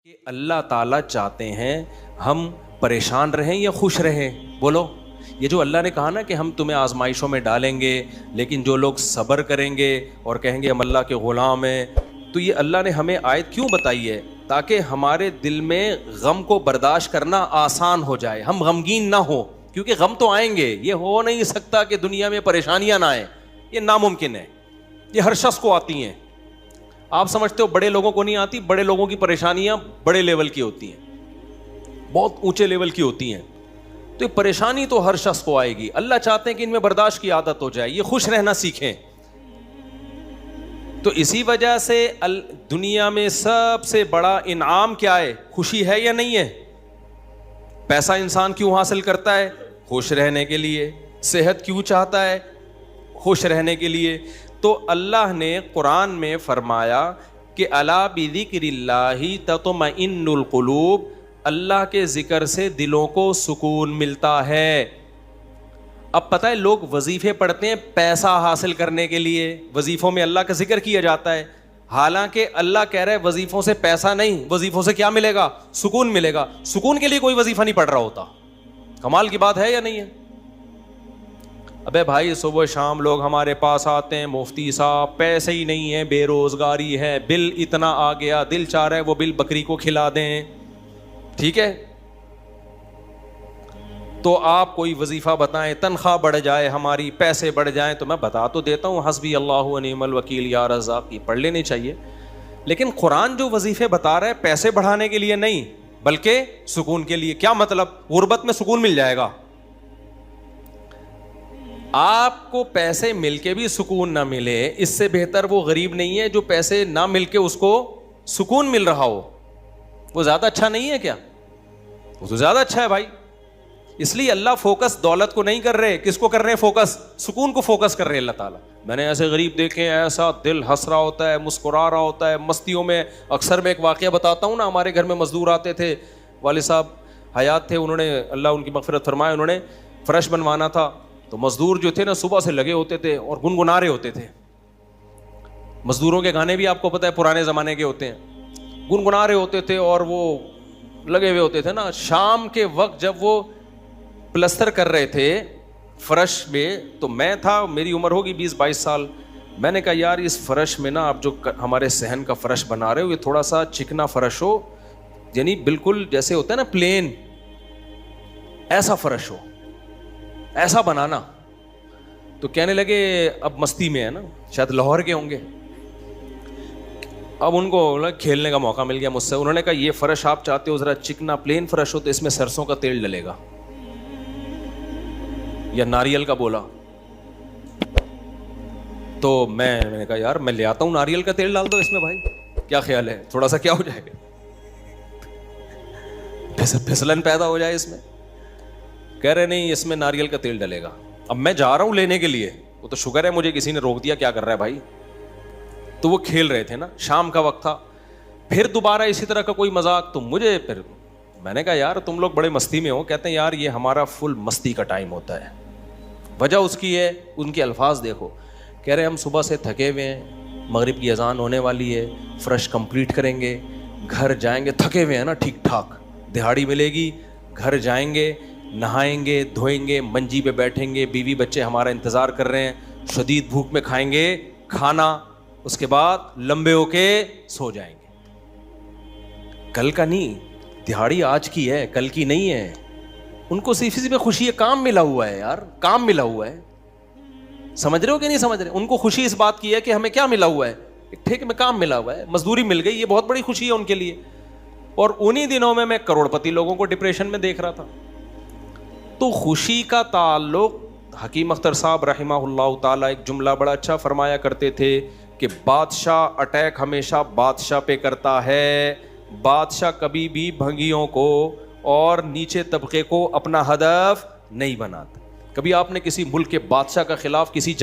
کہ اللہ تعالیٰ چاہتے ہیں ہم پریشان رہیں یا خوش رہیں؟ بولو. یہ جو اللہ نے کہا نا کہ ہم تمہیں آزمائشوں میں ڈالیں گے لیکن جو لوگ صبر کریں گے اور کہیں گے ہم اللہ کے غلام ہیں، تو یہ اللہ نے ہمیں آیت کیوں بتائی ہے؟ تاکہ ہمارے دل میں غم کو برداشت کرنا آسان ہو جائے، ہم غمگین نہ ہو، کیونکہ غم تو آئیں گے. یہ ہو نہیں سکتا کہ دنیا میں پریشانیاں نہ آئیں، یہ ناممکن ہے. یہ ہر شخص کو آتی ہیں. آپ سمجھتے ہو بڑے لوگوں کو نہیں آتی؟ بڑے لوگوں کی پریشانیاں بڑے لیول کی ہوتی ہیں، بہت اونچے لیول کی ہوتی ہیں. تو یہ پریشانی تو ہر شخص کو آئے گی. اللہ چاہتے ہیں کہ ان میں برداشت کی عادت ہو جائے، یہ خوش رہنا سیکھیں. تو اسی وجہ سے دنیا میں سب سے بڑا انعام کیا ہے؟ خوشی ہے یا نہیں ہے؟ پیسہ انسان کیوں حاصل کرتا ہے؟ خوش رہنے کے لیے. صحت کیوں چاہتا ہے؟ خوش رہنے کے لیے. تو اللہ نے قرآن میں فرمایا کہ الا بذکر اللہ تطمئن القلوب، اللہ کے ذکر سے دلوں کو سکون ملتا ہے. اب پتہ ہے لوگ وظیفے پڑھتے ہیں پیسہ حاصل کرنے کے لیے، وظیفوں میں اللہ کا ذکر کیا جاتا ہے، حالانکہ اللہ کہہ رہا ہے وظیفوں سے پیسہ نہیں، وظیفوں سے کیا ملے گا؟ سکون ملے گا. سکون کے لیے کوئی وظیفہ نہیں پڑھ رہا ہوتا. کمال کی بات ہے یا نہیں ہے؟ ابے بھائی صبح شام لوگ ہمارے پاس آتے ہیں، مفتی صاحب پیسے ہی نہیں ہیں، بے روزگاری ہے، بل اتنا آ گیا، دل چاہ رہا ہے وہ بل بکری کو کھلا دیں. ٹھیک ہے، تو آپ کوئی وظیفہ بتائیں، تنخواہ بڑھ جائے ہماری، پیسے بڑھ جائیں. تو میں بتا تو دیتا ہوں، حسبی اللہ و نعم الوکیل یا رزاق، یہ پڑھ لینی چاہیے. لیکن قرآن جو وظیفے بتا رہا ہے پیسے بڑھانے کے لیے نہیں بلکہ سکون کے لیے. کیا مطلب؟ غربت میں سکون مل جائے گا. آپ کو پیسے مل کے بھی سکون نہ ملے، اس سے بہتر وہ غریب نہیں ہے جو پیسے نہ مل کے اس کو سکون مل رہا ہو. وہ زیادہ اچھا نہیں ہے کیا؟ وہ تو زیادہ اچھا ہے بھائی. اس لیے اللہ فوکس دولت کو نہیں کر رہے، کس کو کر رہے ہیں فوکس؟ سکون کو فوکس کر رہے ہیں اللہ تعالیٰ. میں نے ایسے غریب دیکھے ہیں، ایسا دل ہنس رہا ہوتا ہے، مسکرا رہا ہوتا ہے مستیوں میں. اکثر میں ایک واقعہ بتاتا ہوں نا، ہمارے گھر میں مزدور آتے تھے، والد صاحب حیات تھے، انہوں نے اللہ ان کی مغفرت فرمائے، انہوں نے فرش بنوانا تھا. تو مزدور جو تھے نا صبح سے لگے ہوتے تھے اور گنگنا رہے ہوتے تھے. مزدوروں کے گانے بھی آپ کو پتہ ہے پرانے زمانے کے ہوتے ہیں، گنگنا رہے ہوتے تھے اور وہ لگے ہوئے ہوتے تھے نا. شام کے وقت جب وہ پلستر کر رہے تھے فرش میں، تو میں تھا، میری عمر ہوگی 20-22 سال. میں نے کہا یار اس فرش میں نا آپ جو ہمارے صحن کا فرش بنا رہے ہو، یہ تھوڑا سا چکنا فرش ہو، یعنی بالکل جیسے ہوتا ہے نا پلین، ایسا فرش ہو، ایسا بنانا. تو کہنے لگے اب مستی میں ہے نا، شاید لاہور کے ہوں گے. اب ان کو کھیلنے کا موقع مل گیا مجھ سے. انہوں نے کہا یہ فرش آپ چاہتے ہو ذرا چکنا پلین فرش ہو تو اس میں سرسوں کا تیل ڈلے گا یا ناریل کا. بولا تو میں نے کہا یار میں لے آتا ہوں ناریل کا تیل ڈال دو اس میں بھائی، کیا خیال ہے؟ تھوڑا سا کیا ہو جائے گا، پھسلن پیدا ہو جائے اس میں. کہہ رہے نہیں اس میں ناریل کا تیل ڈلے گا. اب میں جا رہا ہوں لینے کے لیے، وہ تو شکر ہے مجھے کسی نے روک دیا، کیا کر رہا ہے بھائی. تو وہ کھیل رہے تھے نا، شام کا وقت تھا. پھر دوبارہ اسی طرح کا کوئی مذاق، تو مجھے پھر میں نے کہا یار تم لوگ بڑے مستی میں ہو. کہتے ہیں یار یہ ہمارا فل مستی کا ٹائم ہوتا ہے. وجہ اس کی ہے، ان کے الفاظ دیکھو. کہہ رہے ہم صبح سے تھکے ہوئے ہیں، مغرب کی اذان ہونے والی ہے، فرش کمپلیٹ کریں گے، گھر جائیں گے، تھکے ہوئے ہیں نا ٹھیک ٹھاک، دہاڑی ملے گی، گھر جائیں گے، نہائیں گے، دھوئیں گے، منجی پہ بیٹھیں گے، بیوی بچے ہمارا انتظار کر رہے ہیں، شدید بھوک میں کھائیں گے کھانا، اس کے بعد لمبے ہو کے سو جائیں گے. کل کا نہیں، دہاڑی آج کی ہے، کل کی نہیں ہے. ان کو صرف اسی میں خوشی ہے، کام ملا ہوا ہے یار، کام ملا ہوا ہے. سمجھ رہے ہو کہ نہیں سمجھ رہے؟ ان کو خوشی اس بات کی ہے کہ ہمیں کیا ملا ہوا ہے، ایک ٹھیک میں کام ملا ہوا ہے، مزدوری مل گئی، یہ بہت بڑی خوشی ہے ان کے لیے. اور انہی دنوں میں کروڑ پتی لوگوں کو ڈپریشن میں دیکھ رہا تھا. تو خوشی کا تعلق، حکیم اختر صاحب رحمہ اللہ تعالیٰ ایک جملہ بڑا اچھا فرمایا کرتے تھے کہ بادشاہ اٹیک ہمیشہ بادشاہ پہ کرتا ہے، بادشاہ کبھی بھی بھنگیوں کو اور نیچے طبقے کو اپنا ہدف نہیں بناتا. کبھی آپ نے کسی ملک کے بادشاہ کا خلاف، کسی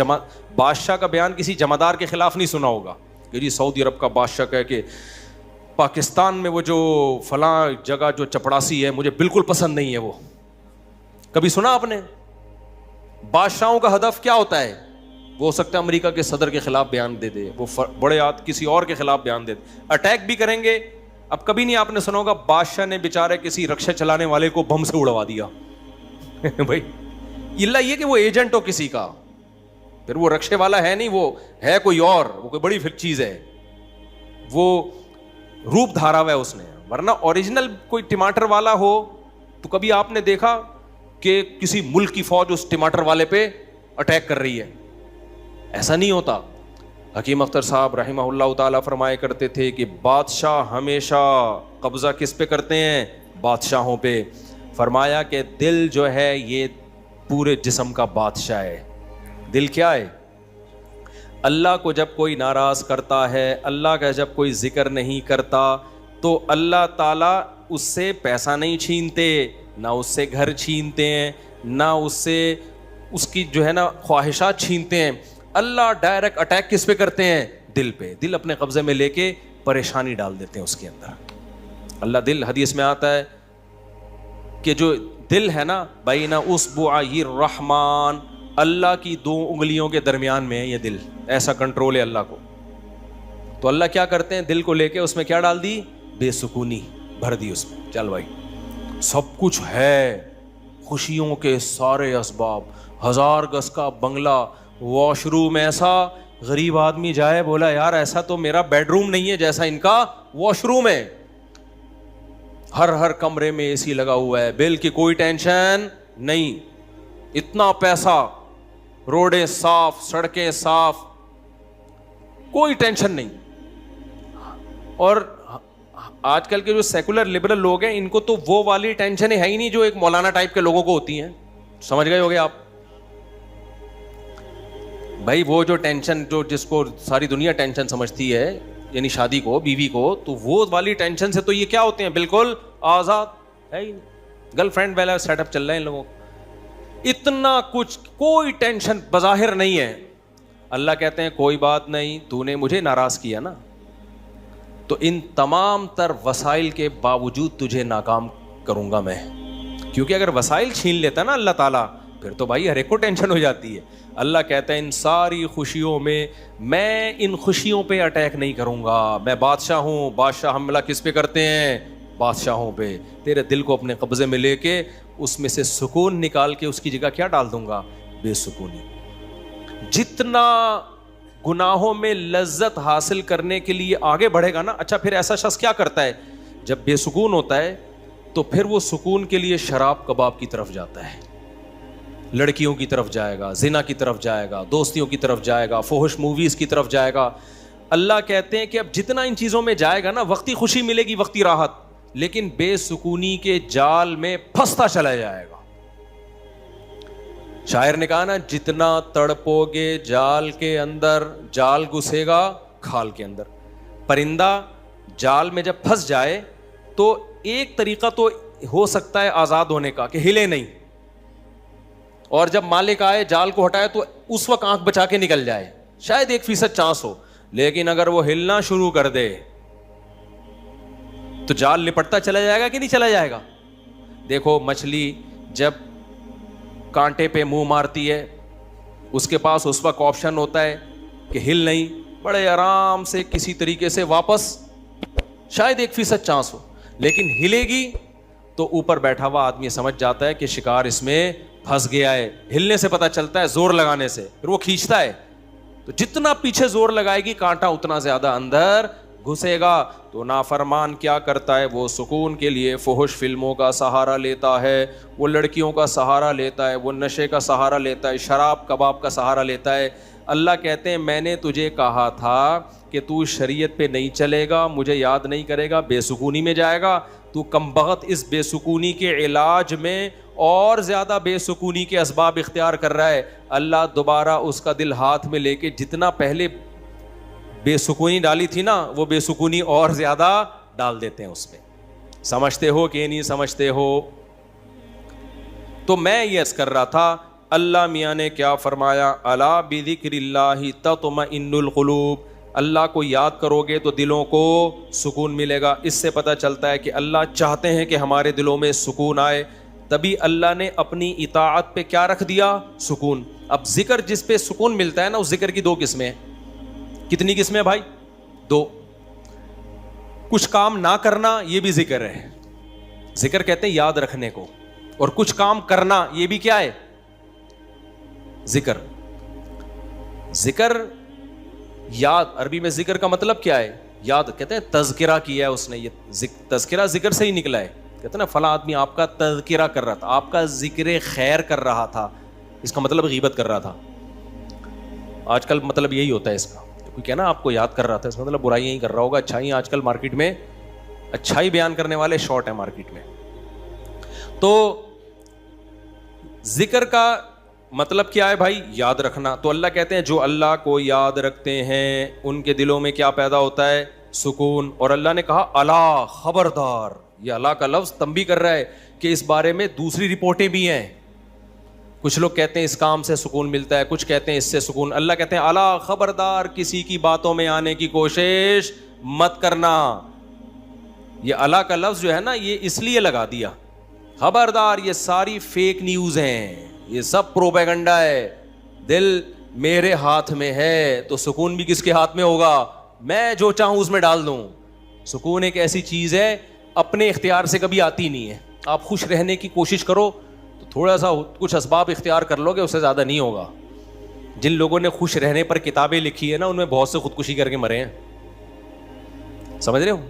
بادشاہ کا بیان کسی جمعدار کے خلاف نہیں سنا ہوگا کہ جی سعودی عرب کا بادشاہ کہے کہ پاکستان میں وہ جو فلاں جگہ جو چپڑاسی ہے مجھے بالکل پسند نہیں ہے. وہ کبھی سنا آپ نے؟ بادشاہوں کا ہدف کیا ہوتا ہے؟ وہ ہو سکتا ہے امریکہ کے صدر کے خلاف بیان دے دے، وہ بڑے کسی اور کے خلاف بیان دے دے. اٹیک بھی کریں گے اب کبھی نہیں آپ نے سنا ہوگا بادشاہ نے بیچارے کسی رکشا چلانے والے کو بم سے اڑوا دیا بھائی اللہ یہ کہ وہ ایجنٹ ہو کسی کا, پھر وہ رکشے والا ہے نہیں, وہ ہے کوئی اور, وہ کوئی بڑی چیز ہے, وہ روپ دھارا ہوا ہے اس نے. ورنہ اوریجنل کوئی ٹماٹر والا ہو تو کبھی آپ نے دیکھا کہ کسی ملک کی فوج اس ٹماٹر والے پہ اٹیک کر رہی ہے؟ ایسا نہیں ہوتا. حکیم اختر صاحب رحمہ اللہ تعالیٰ فرمایا کرتے تھے کہ بادشاہ ہمیشہ قبضہ کس پہ کرتے ہیں؟ بادشاہوں پہ. فرمایا کہ دل جو ہے یہ پورے جسم کا بادشاہ ہے. دل کیا ہے؟ اللہ کو جب کوئی ناراض کرتا ہے, اللہ کا جب کوئی ذکر نہیں کرتا, تو اللہ تعالیٰ اس سے پیسہ نہیں چھینتے, نہ اس سے گھر چھینتے ہیں, نہ اس سے اس کی جو ہے نا خواہشات چھینتے ہیں. اللہ ڈائریکٹ اٹیک کس پہ کرتے ہیں؟ دل پہ. دل اپنے قبضے میں لے کے پریشانی ڈال دیتے ہیں اس کے اندر. اللہ دل, حدیث میں آتا ہے کہ جو دل ہے نا بین اصبعی الرحمن, اللہ کی 2 انگلیوں کے درمیان میں ہے یہ دل, ایسا کنٹرول ہے اللہ کو. تو اللہ کیا کرتے ہیں؟ دل کو لے کے اس میں کیا ڈال دی؟ بے سکونی بھر دی اس میں. چل بھائی سب کچھ ہے, خوشیوں کے سارے اسباب, 1000 گز کا بنگلہ, واش روم ایسا, غریب آدمی جائے بولا یار ایسا تو میرا بیڈ روم نہیں ہے جیسا ان کا واش روم ہے. ہر کمرے میں اے سی لگا ہوا ہے, بل کی کوئی ٹینشن نہیں, اتنا پیسہ, روڈیں صاف, سڑکیں صاف, کوئی ٹینشن نہیں. اور آج کل کے جو سیکولر لبرل لوگ ہیں ان کو تو وہ والی ٹینشن ہے ہی نہیں جو ایک مولانا ٹائپ کے لوگوں کو ہوتی ہیں. سمجھ گئے ہوگے آپ بھائی, وہ جو ٹینشن جو جس کو ساری دنیا ٹینشن سمجھتی ہے, یعنی شادی کو, بیوی کو, تو وہ والی ٹینشن سے تو یہ کیا ہوتے ہیں؟ بالکل آزاد ہے ہی نہیں. گرل فرینڈ والا سیٹ اپ چل رہا ہے ان لوگوں کو, اتنا کچھ, کوئی ٹینشن بظاہر نہیں ہے. اللہ کہتے ہیں کوئی بات نہیں, تو نے مجھے ناراض کیا نا, تو ان تمام تر وسائل کے باوجود تجھے ناکام کروں گا میں. کیونکہ اگر وسائل چھین لیتا نا اللہ تعالیٰ, پھر تو بھائی ہر ایک کو ٹینشن ہو جاتی ہے. اللہ کہتا ہے ان ساری خوشیوں میں ان خوشیوں پہ اٹیک نہیں کروں گا. میں بادشاہ ہوں, بادشاہ حملہ کس پہ کرتے ہیں؟ بادشاہوں پہ. تیرے دل کو اپنے قبضے میں لے کے اس میں سے سکون نکال کے اس کی جگہ کیا ڈال دوں گا؟ بے سکونی. جتنا گناہوں میں لذت حاصل کرنے کے لیے آگے بڑھے گا نا, اچھا پھر ایسا شخص کیا کرتا ہے جب بے سکون ہوتا ہے؟ تو پھر وہ سکون کے لیے شراب کباب کی طرف جاتا ہے, لڑکیوں کی طرف جائے گا, زنا کی طرف جائے گا, دوستیوں کی طرف جائے گا, فحش موویز کی طرف جائے گا. اللہ کہتے ہیں کہ اب جتنا ان چیزوں میں جائے گا نا, وقتی خوشی ملے گی, وقتی راحت, لیکن بے سکونی کے جال میں پھنستا چلا جائے گا. شاعر نے کہا نا, جتنا تڑپو گے جال کے اندر, جال گھسے گا کھال کے اندر. پرندہ جال میں جب پھنس جائے تو ایک طریقہ تو ہو سکتا ہے آزاد ہونے کا کہ ہلے نہیں, اور جب مالک آئے جال کو ہٹائے تو اس وقت آنکھ بچا کے نکل جائے, شاید 1% چانس ہو. لیکن اگر وہ ہلنا شروع کر دے تو جال لپٹتا چلا جائے گا کہ نہیں چلا جائے گا؟ دیکھو مچھلی جب کانٹے پہ منہ مارتی ہے, اس کے پاس اس وقت آپشن ہوتا ہے کہ ہل نہیں, بڑے آرام سے کسی طریقے سے واپس, شاید 1% چانس ہو, لیکن ہلے گی تو اوپر بیٹھا ہوا آدمی سمجھ جاتا ہے کہ شکار اس میں پھنس گیا ہے. ہلنے سے پتہ چلتا ہے, زور لگانے سے, پھر وہ کھینچتا ہے. تو جتنا پیچھے زور لگائے گی کانٹا اتنا زیادہ اندر گھسے گا. تو نافرمان کیا کرتا ہے؟ وہ سکون کے لیے فحش فلموں کا سہارا لیتا ہے, وہ لڑکیوں کا سہارا لیتا ہے, وہ نشے کا سہارا لیتا ہے, شراب کباب کا سہارا لیتا ہے. اللہ کہتے ہیں میں نے تجھے کہا تھا کہ تو شریعت پہ نہیں چلے گا, مجھے یاد نہیں کرے گا, بے سکونی میں جائے گا. تو کمبخت اس بے سکونی کے علاج میں اور زیادہ بے سکونی کے اسباب اختیار کر رہا ہے. اللہ دوبارہ اس کا دل ہاتھ میں لے کے جتنا پہلے بے سکونی ڈالی تھی نا, وہ بے سکونی اور زیادہ ڈال دیتے ہیں اس میں. سمجھتے ہو کہ نہیں سمجھتے ہو؟ تو میں یہ عرض کر رہا تھا, اللہ میاں نے کیا فرمایا, الا بذکر اللہ تطمئن القلوب. اللہ کو یاد کرو گے تو دلوں کو سکون ملے گا. اس سے پتہ چلتا ہے کہ اللہ چاہتے ہیں کہ ہمارے دلوں میں سکون آئے, تبھی اللہ نے اپنی اطاعت پہ کیا رکھ دیا؟ سکون. اب ذکر جس پہ سکون ملتا ہے نا, اس ذکر کی 2 قسمیں ہیں. کتنی قسمیں بھائی؟ 2. کچھ کام نہ کرنا یہ بھی ذکر ہے. ذکر کہتے ہیں یاد رکھنے کو, اور کچھ کام کرنا یہ بھی کیا ہے؟ ذکر. ذکر یاد, عربی میں ذکر کا مطلب کیا ہے؟ یاد. کہتے ہیں تذکرہ کیا ہے اس نے, یہ تذکرہ ذکر سے ہی نکلا ہے. کہتے ہیں نا فلاں آدمی آپ کا تذکرہ کر رہا تھا, آپ کا ذکر خیر کر رہا تھا, اس کا مطلب غیبت کر رہا تھا. آج کل مطلب یہی ہوتا ہے اس کا, کوئی کہنا آپ کو یاد کر رہا تھا, اس کا مطلب برائیاں ہی کر رہا ہوگا. اچھائی آج کل مارکیٹ میں اچھائی بیان کرنے والے شارٹ ہیں مارکیٹ میں. تو ذکر کا مطلب کیا ہے بھائی؟ یاد رکھنا. تو اللہ کہتے ہیں جو اللہ کو یاد رکھتے ہیں ان کے دلوں میں کیا پیدا ہوتا ہے؟ سکون. اور اللہ نے کہا الا, خبردار. یہ اللہ کا لفظ تنبیہ کر رہا ہے کہ اس بارے میں دوسری رپورٹیں بھی ہیں. کچھ لوگ کہتے ہیں اس کام سے سکون ملتا ہے, کچھ کہتے ہیں اس سے سکون. اللہ کہتے ہیں الا, خبردار, کسی کی باتوں میں آنے کی کوشش مت کرنا. یہ اللہ کا لفظ جو ہے نا, یہ اس لیے لگا دیا, خبردار, یہ ساری فیک نیوز ہیں, یہ سب پروپیگنڈا ہے. دل میرے ہاتھ میں ہے تو سکون بھی کس کے ہاتھ میں ہوگا؟ میں جو چاہوں اس میں ڈال دوں. سکون ایک ایسی چیز ہے اپنے اختیار سے کبھی آتی نہیں ہے. آپ خوش رہنے کی کوشش کرو تو تھوڑا سا کچھ اسباب اختیار کر لو گے, اس سے زیادہ نہیں ہوگا. جن لوگوں نے خوش رہنے پر کتابیں لکھی ہے نا, ان میں بہت سے خودکشی کر کے مرے ہیں. سمجھ رہے ہو؟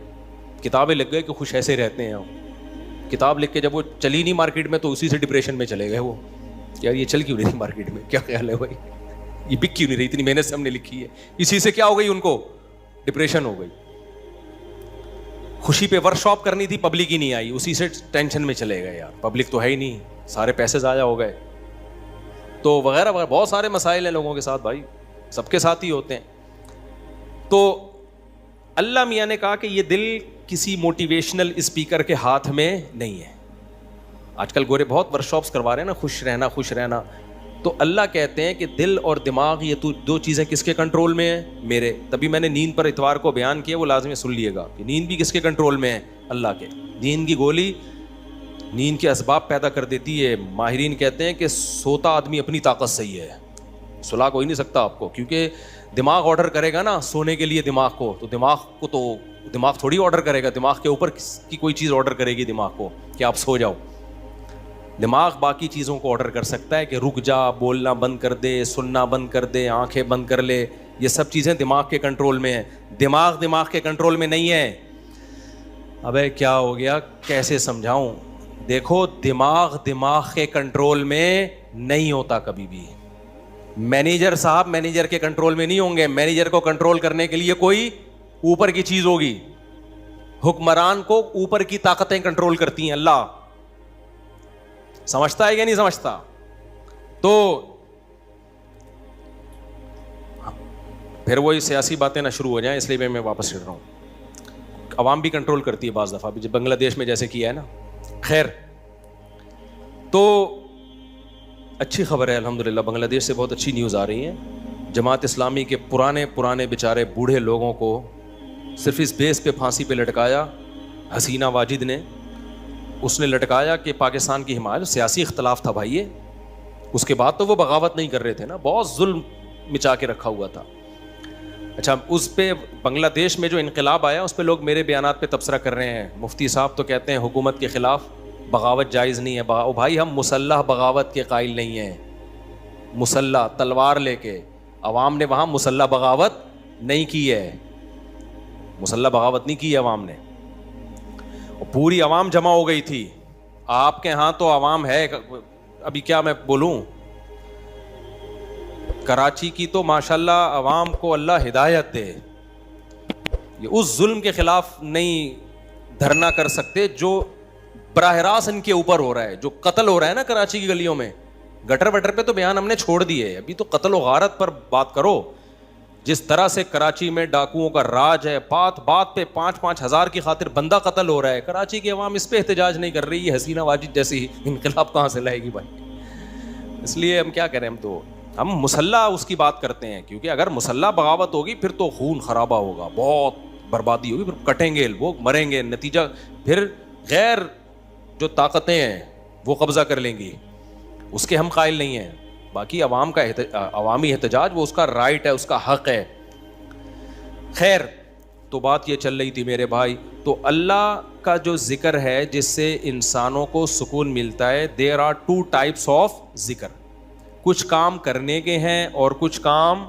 کتابیں لکھ گئے کہ خوش ایسے رہتے ہیں. کتاب لکھ کے جب وہ چلی نہیں مارکیٹ میں تو اسی سے ڈپریشن میں چلے گئے. وہ یار یہ چل کیوں نہیں مارکیٹ میں, کیا خیال ہے بھائی, یہ بک کیوں نہیں رہی, اتنی محنت سے ہم نے لکھی ہے. اسی سے کیا ہو گئی, ان کو ڈپریشن ہو گئی. خوشی پہ ورک شاپ کرنی تھی, پبلک ہی نہیں آئی, اسی سے ٹینشن میں چلے گئے. یار پبلک تو ہے ہی نہیں, سارے پیسے ضائع ہو گئے. تو وغیرہ وغیرہ بہت سارے مسائل ہیں لوگوں کے ساتھ بھائی, سب کے ساتھ ہی ہوتے ہیں. تو اللہ میاں نے کہا کہ یہ دل کسی موٹیویشنل اسپیکر کے ہاتھ میں نہیں ہے. آج کل گورے بہت ورک شاپس کروا رہے ہیں نا, خوش رہنا خوش رہنا. تو اللہ کہتے ہیں کہ دل اور دماغ یہ دو چیزیں کس کے کنٹرول میں ہیں؟ میرے. تبھی میں نے نیند پر اتوار کو بیان کیا, وہ لازمی سن لیے گا کہ نیند بھی کس کے کنٹرول میں ہے؟ اللہ کے. نیند کی گولی نیند کے اسباب پیدا کر دیتی ہے. ماہرین کہتے ہیں کہ سوتا آدمی اپنی طاقت سے ہی ہے, سلا کوئی نہیں سکتا آپ کو, کیونکہ دماغ آرڈر کرے گا نا سونے کے لیے دماغ کو, تو دماغ تھوڑی آرڈر کرے گا, دماغ کے اوپر کی کوئی چیز آرڈر کرے گی دماغ کو کہ آپ سو جاؤ. دماغ باقی چیزوں کو آرڈر کر سکتا ہے کہ رک جا, بولنا بند کر دے, سننا بند کر دے, آنکھیں بند کر لے. یہ سب چیزیں دماغ کے کنٹرول میں ہیں. دماغ کے کنٹرول میں نہیں ہے. ابے کیا ہو گیا, کیسے سمجھاؤں؟ دیکھو دماغ کے کنٹرول میں نہیں ہوتا کبھی بھی. مینیجر صاحب مینیجر کے کنٹرول میں نہیں ہوں گے. مینیجر کو کنٹرول کرنے کے لیے کوئی اوپر کی چیز ہوگی. حکمران کو اوپر کی طاقتیں کنٹرول کرتی ہیں. اللہ سمجھتا ہے یا نہیں سمجھتا؟ تو پھر وہی سیاسی باتیں نہ شروع ہو جائیں, اس لیے میں واپس چڑھ رہا ہوں. عوام بھی کنٹرول کرتی ہے بعض دفعہ بھی, جب بنگلہ دیش میں جیسے کیا ہے نا. خیر, تو اچھی خبر ہے الحمدللہ, بنگلہ دیش سے بہت اچھی نیوز آ رہی ہیں. جماعت اسلامی کے پرانے بیچارے بوڑھے لوگوں کو صرف اس بیس پہ پھانسی پہ لٹکایا حسینہ واجد نے. اس نے لٹکایا کہ پاکستان کی حمایت, سیاسی اختلاف تھا بھائی, اس کے بعد تو وہ بغاوت نہیں کر رہے تھے نا, بہت ظلم مچا کے رکھا ہوا تھا. اچھا, اس پہ بنگلہ دیش میں جو انقلاب آیا اس پہ لوگ میرے بیانات پہ تبصرہ کر رہے ہیں. مفتی صاحب تو کہتے ہیں حکومت کے خلاف بغاوت جائز نہیں ہے. بھائی ہم مسلح بغاوت کے قائل نہیں ہیں. مسلح تلوار لے کے عوام نے وہاں مسلح بغاوت نہیں کی ہے, مسلح بغاوت نہیں کی ہے عوام نے. پوری عوام جمع ہو گئی تھی. آپ کے ہاں تو عوام ہے, ابھی کیا میں بولوں, کراچی کی تو ماشاءاللہ عوام کو اللہ ہدایت دے, یہ اس ظلم کے خلاف نہیں دھرنا کر سکتے جو براہ راست ان کے اوپر ہو رہا ہے, جو قتل ہو رہا ہے نا کراچی کی گلیوں میں. گٹر وٹر پہ تو بیان ہم نے چھوڑ دیے, ابھی تو قتل و غارت پر بات کرو. جس طرح سے کراچی میں ڈاکوؤں کا راج ہے, بات پہ 5-5 ہزار کی خاطر بندہ قتل ہو رہا ہے. کراچی کی عوام اس پہ احتجاج نہیں کر رہی. یہ حسینہ واجد جیسی انقلاب کہاں سے لائے گی بھائی؟ اس لیے ہم کیا کریں, ہم مسلح اس کی بات کرتے ہیں, کیونکہ اگر مسلح بغاوت ہوگی پھر تو خون خرابہ ہوگا, بہت بربادی ہوگی, پھر کٹیں گے لوگ, مریں گے, نتیجہ پھر غیر جو طاقتیں ہیں وہ قبضہ کر لیں گی. اس کے ہم قائل نہیں ہیں. باقی عوام کا عوامی احتجاج وہ اس کا رائٹ ہے, اس کا حق ہے. خیر, تو بات یہ چل رہی تھی میرے بھائی, تو اللہ کا جو ذکر ہے جس سے انسانوں کو سکون ملتا ہے, there are two types of ذکر. کچھ کام کرنے کے ہیں اور کچھ کام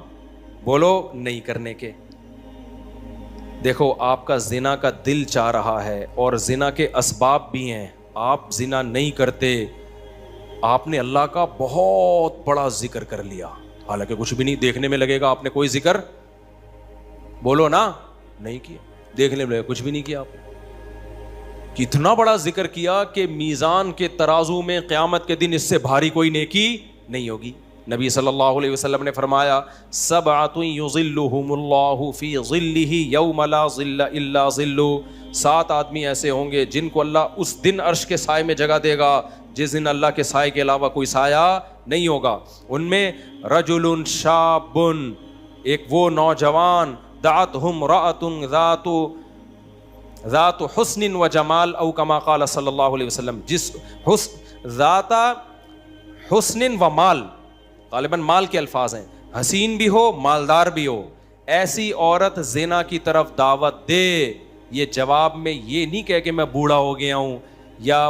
بولو نہیں کرنے کے. دیکھو آپ کا زنا کا دل چاہ رہا ہے اور زنا کے اسباب بھی ہیں, آپ زنا نہیں کرتے, آپ نے اللہ کا بہت بڑا ذکر کر لیا, حالانکہ کچھ بھی نہیں, دیکھنے میں لگے گا آپ نے کوئی ذکر بولو نا نہیں کیا, دیکھنے میں لگے کچھ بھی نہیں کیا آپ نے. کتنا بڑا ذکر کیا کہ میزان کے ترازو میں قیامت کے دن اس سے بھاری کوئی نیکی نہیں ہوگی. نبی صلی اللہ علیہ وسلم نے فرمایا, سبعۃ یظلھم اللہ فی ظلہ یوم لا ظل الا ظلہ, 7 آدمی ایسے ہوں گے جن کو اللہ اس دن عرش کے سائے میں جگہ دے گا جس دن اللہ کے سائے کے علاوہ کوئی سایہ نہیں ہوگا. ان میں رجل شاب, ایک وہ نوجوان, دعتہ امرأۃ ذات حسن و جمال او کما قال صلی اللہ علیہ وسلم, جس ذات حسن و مال, غالباً مال کے الفاظ ہیں, حسین بھی ہو مالدار بھی ہو, ایسی عورت زنا کی طرف دعوت دے. یہ جواب میں یہ نہیں کہے کہ میں بوڑھا ہو گیا ہوں یا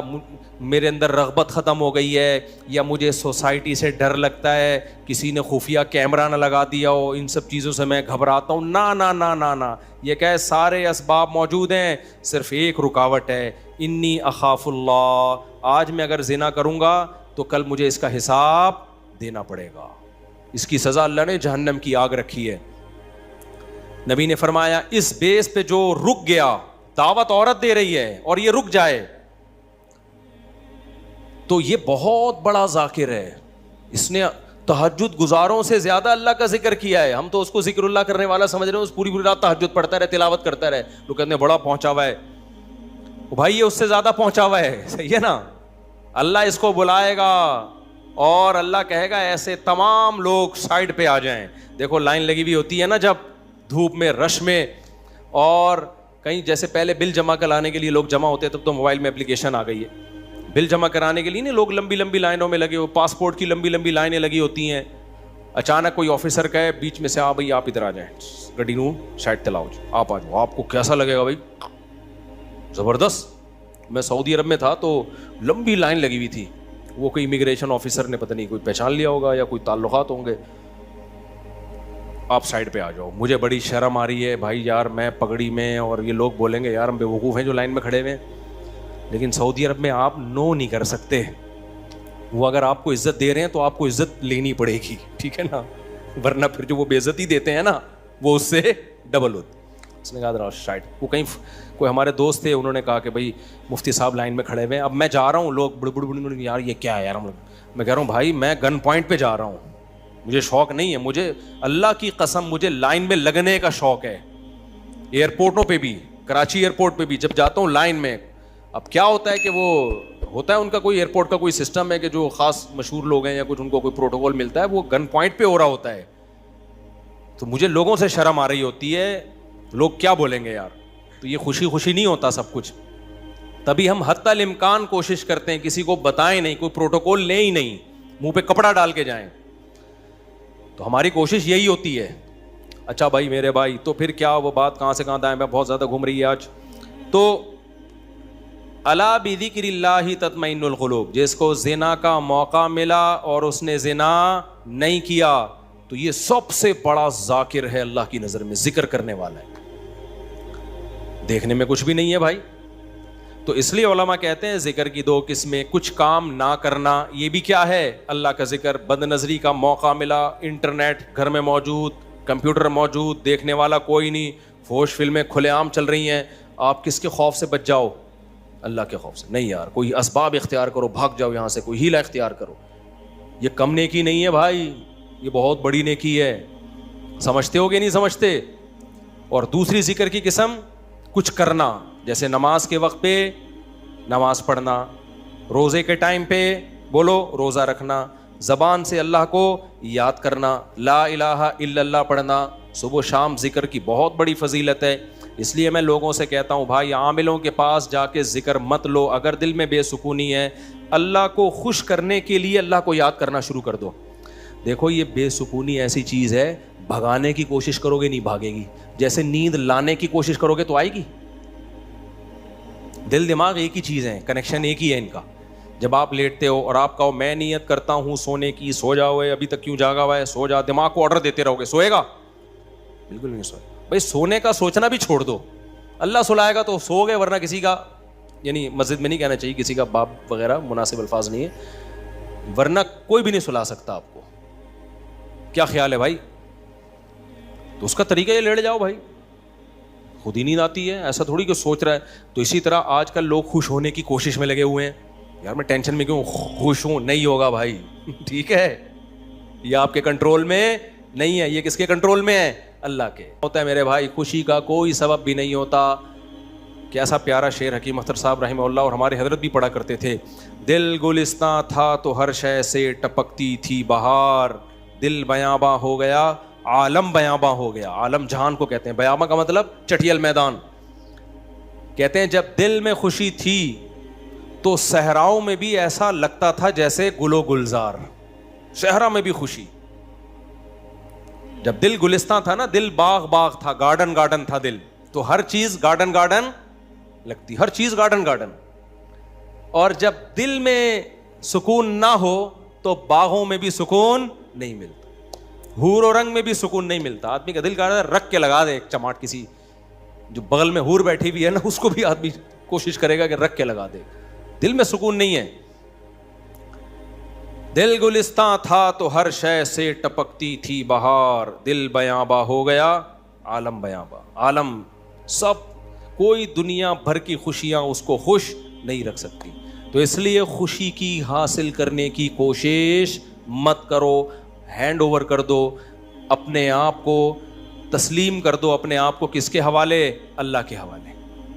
میرے اندر رغبت ختم ہو گئی ہے یا مجھے سوسائٹی سے ڈر لگتا ہے, کسی نے خفیہ کیمرہ نہ لگا دیا ہو, ان سب چیزوں سے میں گھبراتا ہوں. نا نا نا نا نا, یہ کہ سارے اسباب موجود ہیں, صرف ایک رکاوٹ ہے, انی اخاف اللہ, آج میں اگر زنا کروں گا تو کل مجھے اس کا حساب دینا پڑے گا. اس کی سزا اللہ نے جہنم کی آگ رکھی ہے. نبی نے فرمایا اس بیس پہ جو رک گیا, دعوت عورت دے رہی ہے اور یہ رک جائے تو یہ بہت بڑا ذاکر ہے, اس نے تہجد گزاروں سے زیادہ اللہ کا ذکر کیا ہے. ہم تو اس کو ذکر اللہ کرنے والا سمجھ رہے ہیں, اس پوری رات تہجد پڑھتا رہے, تلاوت کرتا رہے, لوگ کہتے ہیں بڑا پہنچا ہوا ہے. بھائی یہ اس سے زیادہ پہنچا ہوا ہے, صحیح ہے نا. اللہ اس کو بلائے گا اور اللہ کہے گا ایسے تمام لوگ سائڈ پہ آ جائیں. دیکھو لائن لگی ہوئی ہوتی ہے نا جب دھوپ میں, رش میں, اور کہیں جیسے پہلے بل جمع کرانے کے لیے لوگ جمع ہوتے, تب تو موبائل میں اپلیکیشن آ گئی ہے, بل جمع کرانے کے لیے نہیں لوگ لمبی لمبی لائنوں میں لگے ہو, پاسپورٹ کی لمبی لمبی لائنیں لگی ہوتی ہیں. اچانک کوئی آفیسر کہے بیچ میں سے, بھائی آپ ادھر آ جائیں, گڈی نو سائڈ تلاؤ, آپ آ جاؤ. آپ کو کیسا لگے گا بھائی؟ زبردست. میں سعودی عرب میں تھا تو لمبی لائن لگی ہوئی تھی, وہ کوئی امیگریشن آفیسر نے پتہ نہیں کوئی پہچان لیا ہوگا یا کوئی تعلقات ہوں گے, آپ سائڈ پہ آ جاؤ. مجھے بڑی شرم آ رہی ہے بھائی یار, میں پگڑی میں, اور یہ لوگ بولیں گے یار ہم بیوقوف ہیں جو لائن میں کھڑے ہوئے ہیں, لیکن سعودی عرب میں آپ نو نہیں کر سکتے. وہ اگر آپ کو عزت دے رہے ہیں تو آپ کو عزت لینی پڑے گی, ٹھیک ہے نا, ورنہ پھر جو وہ بے عزتی دیتے ہیں نا وہ اس سے ڈبل ہوتی. اس نے کہا سائڈ. وہ کہیں کوئی ہمارے دوست تھے, انہوں نے کہا کہ بھائی مفتی صاحب لائن میں کھڑے ہوئے ہیں, اب میں جا رہا ہوں, لوگ بڑ بڑ بڑ یار یہ کیا ہے یار, میں کہہ رہا ہوں بھائی میں گن پوائنٹ پہ جا رہا ہوں, مجھے شوق نہیں ہے, مجھے اللہ کی قسم مجھے لائن میں لگنے کا شوق ہے. ایئرپورٹوں پہ بھی, کراچی ایئرپورٹ پہ بھی جب جاتا ہوں لائن میں, اب کیا ہوتا ہے کہ وہ ہوتا ہے ان کا کوئی ایئرپورٹ کا کوئی سسٹم ہے کہ جو خاص مشہور لوگ ہیں یا کچھ ان کو کوئی پروٹوکول ملتا ہے, وہ گن پوائنٹ پہ ہو رہا ہوتا ہے, تو مجھے لوگوں سے شرم آ رہی ہوتی ہے, لوگ کیا بولیں گے یار. تو یہ خوشی خوشی نہیں ہوتا سب کچھ, تبھی ہم حتی الامکان کوشش کرتے ہیں کسی کو بتائیں نہیں, کوئی پروٹوکول لیں ہی نہیں, منہ پہ کپڑا ڈال کے جائیں. تو ہماری کوشش یہی ہوتی ہے. اچھا بھائی میرے بھائی, تو پھر کیا وہ بات کہاں سے کہاں دائیں میں بہت زیادہ گھوم رہی ہے آج. تو الا بذکر اللہ تطمئن القلوب, جس کو زنا کا موقع ملا اور اس نے زنا نہیں کیا تو یہ سب سے بڑا ذاکر ہے اللہ کی نظر میں, ذکر کرنے والا ہے. دیکھنے میں کچھ بھی نہیں ہے بھائی. تو اس لیے علماء کہتے ہیں ذکر کی 2 قسمیں, کچھ کام نہ کرنا, یہ بھی کیا ہے اللہ کا ذکر. بد نظری کا موقع ملا, انٹرنیٹ گھر میں موجود, کمپیوٹر موجود, دیکھنے والا کوئی نہیں, فحش فلمیں کھلے عام چل رہی ہیں, آپ کس کے خوف سے بچ جاؤ؟ اللہ کے خوف سے. نہیں یار, کوئی اسباب اختیار کرو, بھاگ جاؤ یہاں سے, کوئی ہیلہ اختیار کرو. یہ کم نیکی نہیں ہے بھائی, یہ بہت بڑی نیکی ہے. سمجھتے ہو گے نہیں سمجھتے؟ اور دوسری ذکر کی قسم کچھ کرنا, جیسے نماز کے وقت پہ نماز پڑھنا, روزے کے ٹائم پہ بولو روزہ رکھنا, زبان سے اللہ کو یاد کرنا, لا الہ الا اللہ پڑھنا. صبح و شام ذکر کی بہت بڑی فضیلت ہے. اس لیے میں لوگوں سے کہتا ہوں بھائی عاملوں کے پاس جا کے ذکر مت لو. اگر دل میں بے سکونی ہے, اللہ کو خوش کرنے کے لیے اللہ کو یاد کرنا شروع کر دو. دیکھو یہ بے سکونی ایسی چیز ہے, بھگانے کی کوشش کرو گے نہیں بھاگے گی, جیسے نیند لانے کی کوشش کرو گے تو آئے گی. دل دماغ ایک ہی چیز ہے, کنیکشن ایک ہی ہے ان کا. جب آپ لیٹتے ہو اور آپ کہو میں نیت کرتا ہوں سونے کی, سو جاؤ, ابھی تک کیوں جاگا ہوا ہے, سو جا, دماغ کو آرڈر دیتے رہو گے, سوئے گا؟ بالکل نہیں سوئے. بھائی سونے کا سوچنا بھی چھوڑ دو, اللہ سلائے گا تو سو گئے, ورنہ کسی کا, یعنی مسجد میں نہیں کہنا چاہیے, کسی کا باپ وغیرہ مناسب الفاظ نہیں ہے, ورنہ کوئی بھی نہیں سلا سکتا آپ کو. کیا خیال ہے بھائی؟ تو اس کا طریقہ یہ لیٹ جاؤ بھائی, خود ہی نیند آتی ہے, ایسا تھوڑی کہ سوچ رہا ہے. تو اسی طرح آج کل لوگ خوش ہونے کی کوشش میں لگے ہوئے ہیں, یار میں ٹینشن میں کیوں خوش ہوں, نہیں ہوگا بھائی. ٹھیک ہے, یہ آپ کے کنٹرول میں نہیں ہے, یہ کس کے کنٹرول میں ہے؟ اللہ کے. ہوتا ہے میرے بھائی, خوشی کا کوئی سبب بھی نہیں ہوتا. کیسا پیارا شعر حکیم اختر صاحب رحمہ اللہ اور ہمارے حضرت بھی پڑھا کرتے تھے. دل گلستاں تھا تو ہر شے سے ٹپکتی تھی بہار, دل بیاباں ہو گیا عالم بیاباں ہو گیا. عالم جہان کو کہتے ہیں, بیاباں کا مطلب چٹیل میدان. کہتے ہیں جب دل میں خوشی تھی تو صحراؤں میں بھی ایسا لگتا تھا جیسے گل و گلزار. صحرا میں بھی خوشی. جب دل گلستاں تھا نا, دل باغ باغ تھا, گارڈن گارڈن تھا دل, تو ہر چیز گارڈن گارڈن لگتی, ہر چیز گارڈن گارڈن. اور جب دل میں سکون نہ ہو تو باغوں میں بھی سکون نہیں ملتا, حور و رنگ میں بھی سکون نہیں ملتا. آدمی کا دل کہہ رہا ہے رکھ کے لگا دے ایک چماٹ, کسی جو بغل میں حور بیٹھی ہوئی ہے نا اس کو بھی آدمی کوشش کرے گا کہ رکھ کے لگا دے, دل میں سکون نہیں ہے. دل گلستاں تھا تو ہر شے سے ٹپکتی تھی بہار, دل بیاباں ہو گیا عالم بیاباں. عالم سب, کوئی دنیا بھر کی خوشیاں اس کو خوش نہیں رکھ سکتی. تو اس لیے خوشی کی حاصل کرنے کی کوشش مت کرو, ہینڈ اوور کر دو اپنے آپ کو, تسلیم کر دو اپنے آپ کو. کس کے حوالے؟ اللہ کے حوالے.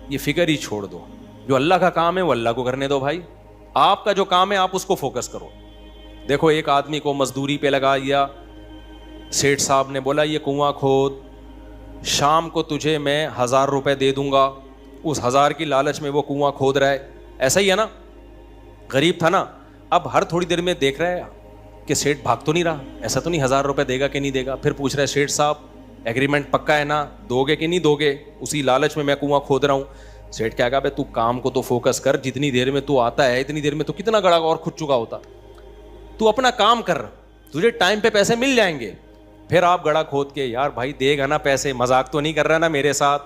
یہ فکر ہی چھوڑ دو, جو اللہ کا کام ہے وہ اللہ کو کرنے دو بھائی. آپ کا جو کام ہے آپ اس کو فوکس کرو. دیکھو ایک آدمی کو مزدوری پہ لگا دیا, سیٹھ صاحب نے بولا یہ کنواں کھود, شام کو تجھے میں 1000 روپے دے دوں گا. اس 1000 کی لالچ میں وہ کنواں کھود رہا ہے. ایسا ہی ہے نا, غریب تھا نا, اب ہر تھوڑی دیر میں دیکھ رہا ہے کہ سیٹھ بھاگ تو نہیں رہا, ایسا تو نہیں 1000 روپے دے گا کہ نہیں دے گا. پھر پوچھ رہا ہے سیٹھ صاحب ایگریمنٹ پکا ہے نا, دو گے کہ نہیں دو گے؟ اسی لالچ میں کنواں کھود رہا ہوں. سیٹھ کیا کہا بھائی تو کام کو تو فوکس کر, جتنی دیر میں تو آتا ہے اتنی دیر میں تو کتنا گڑا اور کھد چکا ہوتا. تو اپنا کام کر, تجھے ٹائم پہ پیسے مل جائیں گے. پھر آپ گڑا کھود کے, یار بھائی دے گا نا پیسے, مذاق تو نہیں کر رہا نا میرے ساتھ؟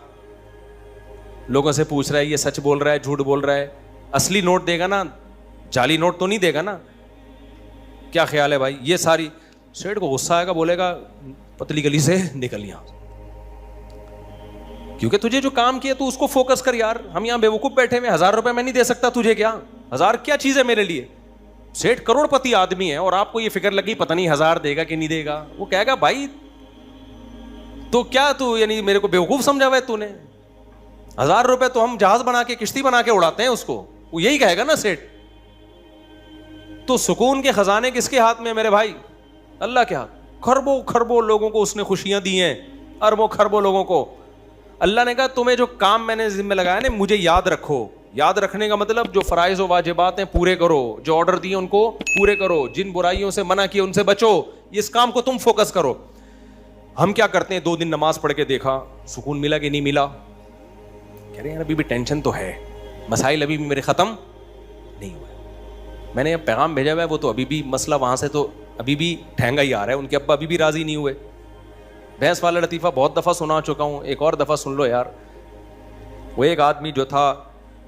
لوگوں سے پوچھ رہا ہے یہ سچ بول رہا ہے جھوٹ بول رہا ہے, اصلی نوٹ دے گا نا, جعلی نوٹ تو نہیں دے گا نا؟ کیا خیال ہے بھائی؟ یہ ساری. سیٹھ کو غصہ آئے گا, بولے گا پتلی گلی سے نکل یہاں, کیونکہ تجھے جو کام کیا تو اس کو فوکس کر. یار ہم یہاں بیوقوف بیٹھے ہوئے, 1000 روپے میں نہیں دے سکتا تجھے, کیا 1000 کیا چیز ہے میرے لیے؟ سیٹھ کروڑ پتی آدمی ہے اور آپ کو یہ فکر لگی پتہ نہیں 1000 دے گا کہ نہیں دے گا. وہ کہے گا بھائی تو کیا تو یعنی میرے کو بیوقوف سمجھا ہوا ہے تو نے؟ 1000 روپے تو ہم جہاز بنا کے کشتی بنا کے اڑاتے ہیں اس کو, وہ یہی کہے گا نا سیٹھ. تو سکون کے خزانے کس کے ہاتھ میں میرے بھائی؟ اللہ کے ہاتھ. کھربوں کھربوں لوگوں کو اس نے خوشیاں دی ہیں, اربوں کھربوں لوگوں کو. اللہ نے کہا تمہیں جو کام میں نے ذمہ لگایا نا مجھے یاد رکھو. یاد رکھنے کا مطلب جو فرائض و واجبات ہیں پورے کرو, جو آرڈر دیے ان کو پورے کرو, جن برائیوں سے منع کیا ان سے بچو. اس کام کو تم فوکس کرو. ہم کیا کرتے ہیں, 2 دن نماز پڑھ کے دیکھا سکون ملا کہ نہیں ملا, کہہ رہے ہیں ابھی بھی ٹینشن تو ہے, مسائل ابھی بھی میرے ختم نہیں ہوئے. میں نے پیغام بھیجا ہوا ہے, وہ تو ابھی بھی مسئلہ وہاں سے تو ابھی بھی ٹھہنگا ہی آ رہا ہے, ان کے ابا ابھی بھی راضی نہیں ہوئے. بھینس والا لطیفہ بہت دفعہ سنا چکا ہوں, ایک اور دفعہ سن لو یار. وہ ایک آدمی جو تھا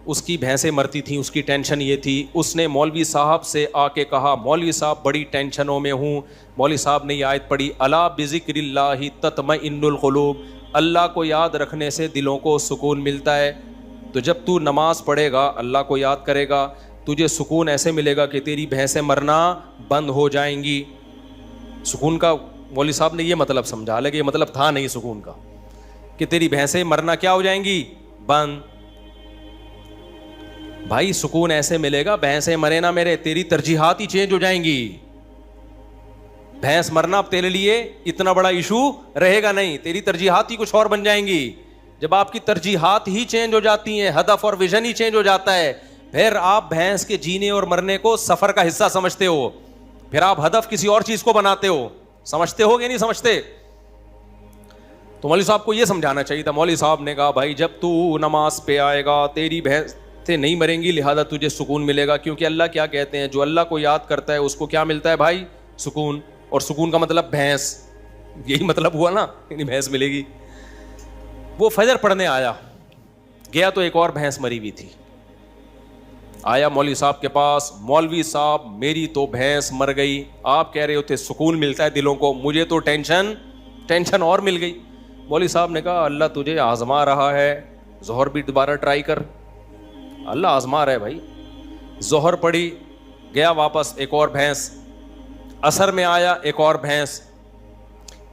اس کی بھینسیں مرتی تھیں, اس کی ٹینشن یہ تھی, اس نے مولوی صاحب سے آ کے کہا مولوی صاحب بڑی ٹینشنوں میں ہوں. مولوی صاحب نے یہ آیت پڑھی الا بذکر اللہ تطمئن القلوب, اللہ کو یاد رکھنے سے دلوں کو سکون ملتا ہے. تو جب تو نماز پڑھے گا اللہ کو یاد کرے گا, تجھے سکون ایسے ملے گا کہ تیری بھینسیں مرنا بند ہو جائیں گی. سکون کا مولوی صاحب نے یہ مطلب سمجھا, حالانکہ یہ مطلب تھا نہیں سکون کا, کہ تیری بھینسیں مرنا کیا ہو جائیں گی, بند. بھائی سکون ایسے ملے گا, بھینسیں مرے نہ میرے, تیری ترجیحات ہی چینج ہو جائیں گی. بھینس مرنا اب تیرے لیے اتنا بڑا ایشو رہے گا نہیں, تیری ترجیحات ہی کچھ اور بن جائیں گی. جب آپ کی ترجیحات ہی چینج ہو جاتی ہیں, ہدف اور ویژن ہی چینج ہو جاتا ہے, پھر آپ بھینس کے جینے اور مرنے کو سفر کا حصہ سمجھتے ہو. پھر آپ ہدف کسی اور چیز کو بناتے ہو. سمجھتے ہو کہ نہیں سمجھتے؟ تو مولوی صاحب کو یہ سمجھانا چاہیے تھا. مولوی صاحب نے کہا بھائی جب تو نماز پہ آئے گا تیری بھینسیں نہیں مریں گی, لہذا تجھے سکون ملے گا, کیونکہ اللہ کیا کہتے ہیں, جو اللہ کو یاد کرتا ہے اس کو کیا ملتا ہے بھائی؟ سکون. اور سکون کا مطلب بھینس, یہی مطلب ہوا نا, یعنی بھینس ملے گی. وہ فجر پڑھنے آیا, گیا تو ایک اور بھینس مری ہوئی تھی. آیا مولوی صاحب کے پاس, مولوی صاحب میری تو بھینس مر گئی, آپ کہہ رہے ہوتے سکون ملتا ہے دلوں کو, مجھے تو ٹینشن اور مل گئی. مولوی صاحب نے کہا اللہ تجھے آزما رہا ہے, ظہر بھی دوبارہ ٹرائی کر, اللہ آزما رہا ہے بھائی. ظہر پڑھی, گیا واپس, ایک اور بھینس. عصر میں آیا, ایک اور بھینس.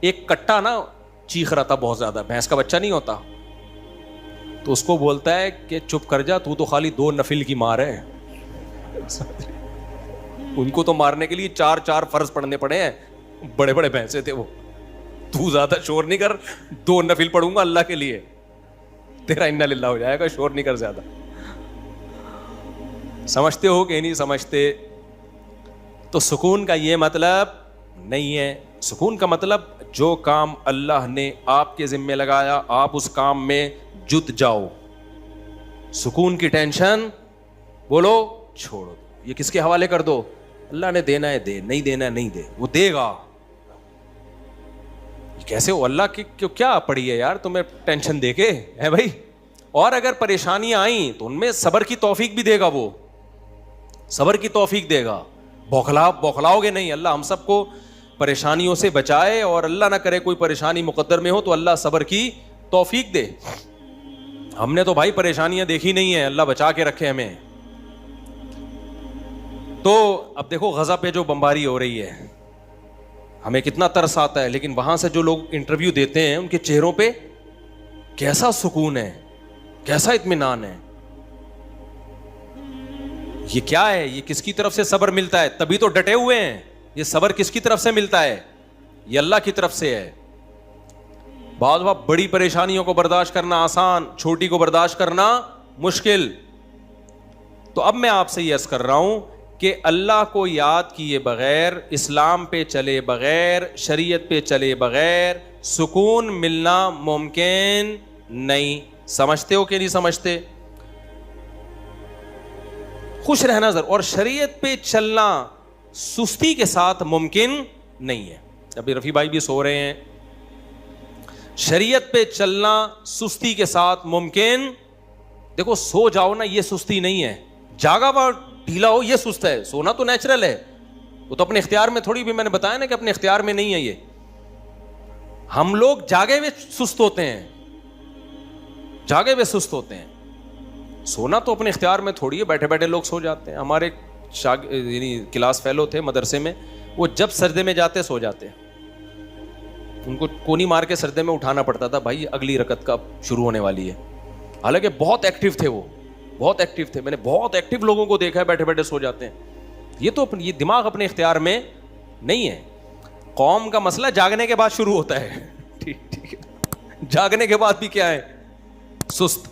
ایک کٹا نا چیخ رہا تھا بہت زیادہ, بھینس کا بچہ نہیں ہوتا, تو اس کو بولتا ہے کہ چپ کر جا, تو خالی 2 نفل کی مار ہے. ان کو تو مارنے کے لیے 4 فرض پڑھنے پڑے ہیں, بڑے بڑے بھینسے تھے وہ. تو زیادہ شور نہیں کر, 2 نفل پڑھوں گا اللہ کے لیے, تیرا انا للہ ہو جائے گا, شور نہیں کر زیادہ. سمجھتے ہو کہ نہیں سمجھتے؟ تو سکون کا یہ مطلب نہیں ہے. سکون کا مطلب جو کام اللہ نے آپ کے ذمے لگایا آپ اس کام میں جت جاؤ. سکون کی ٹینشن بولو چھوڑو, یہ کس کے حوالے کر دو, اللہ نے دینا ہے دے, نہیں دینا ہے نہیں دے, وہ دے گا. کیسے ہو, اللہ کی کیا پڑی ہے یار تمہیں ٹینشن دے کے ہے بھائی. اور اگر پریشانیاں آئیں تو ان میں صبر کی توفیق بھی دے گا, وہ صبر کی توفیق دے گا. بوکھلاؤ گے نہیں. اللہ ہم سب کو پریشانیوں سے بچائے, اور اللہ نہ کرے کوئی پریشانی مقدر میں ہو تو اللہ صبر کی توفیق دے. ہم نے تو بھائی پریشانیاں دیکھی نہیں ہیں, اللہ بچا کے رکھے ہمیں. تو اب دیکھو غزہ پہ جو بمباری ہو رہی ہے, ہمیں کتنا ترس آتا ہے, لیکن وہاں سے جو لوگ انٹرویو دیتے ہیں ان کے چہروں پہ کیسا سکون ہے, کیسا اطمینان ہے. یہ کیا ہے, یہ کس کی طرف سے صبر ملتا ہے؟ تبھی تو ڈٹے ہوئے ہیں. یہ صبر کس کی طرف سے ملتا ہے؟ یہ اللہ کی طرف سے ہے. بعض وقت بڑی پریشانیوں کو برداشت کرنا آسان, چھوٹی کو برداشت کرنا مشکل. تو اب میں آپ سے یہ عرض کر رہا ہوں کہ اللہ کو یاد کیے بغیر, اسلام پہ چلے بغیر, شریعت پہ چلے بغیر سکون ملنا ممکن نہیں. سمجھتے ہو کہ نہیں سمجھتے؟ خوش رہنا ضرور, اور شریعت پہ چلنا سستی کے ساتھ ممکن نہیں ہے. ابھی رفیع بھائی بھی سو رہے ہیں. شریعت پہ چلنا سستی کے ساتھ ممکن, دیکھو سو جاؤ نا یہ سستی نہیں ہے, جاگا ہوا ڈھیلا ہو یہ سست ہے. سونا تو نیچرل ہے, وہ تو اپنے اختیار میں تھوڑی, بھی میں نے بتایا نا کہ اپنے اختیار میں نہیں ہے. یہ ہم لوگ جاگے ہوئے سست ہوتے ہیں, جاگے ہوئے سست ہوتے ہیں. سونا تو اپنے اختیار میں تھوڑی ہے, بیٹھے بیٹھے لوگ سو جاتے ہیں. ہمارے یعنی کلاس فیلو تھے مدرسے میں, وہ جب سجدے میں جاتے سو جاتے, ان کو کونی مار کے سجدے میں اٹھانا پڑتا تھا, بھائی اگلی رکعت کا شروع ہونے والی ہے. حالانکہ بہت ایکٹیو تھے وہ, بہت ایکٹیو تھے. میں نے بہت ایکٹیو لوگوں کو دیکھا ہے بیٹھے بیٹھے سو جاتے ہیں. یہ تو یہ دماغ اپنے اختیار میں نہیں ہے. قوم کا مسئلہ جاگنے کے بعد شروع ہوتا ہے. ٹھیک ہے, جاگنے کے بعد بھی کیا ہے, سست.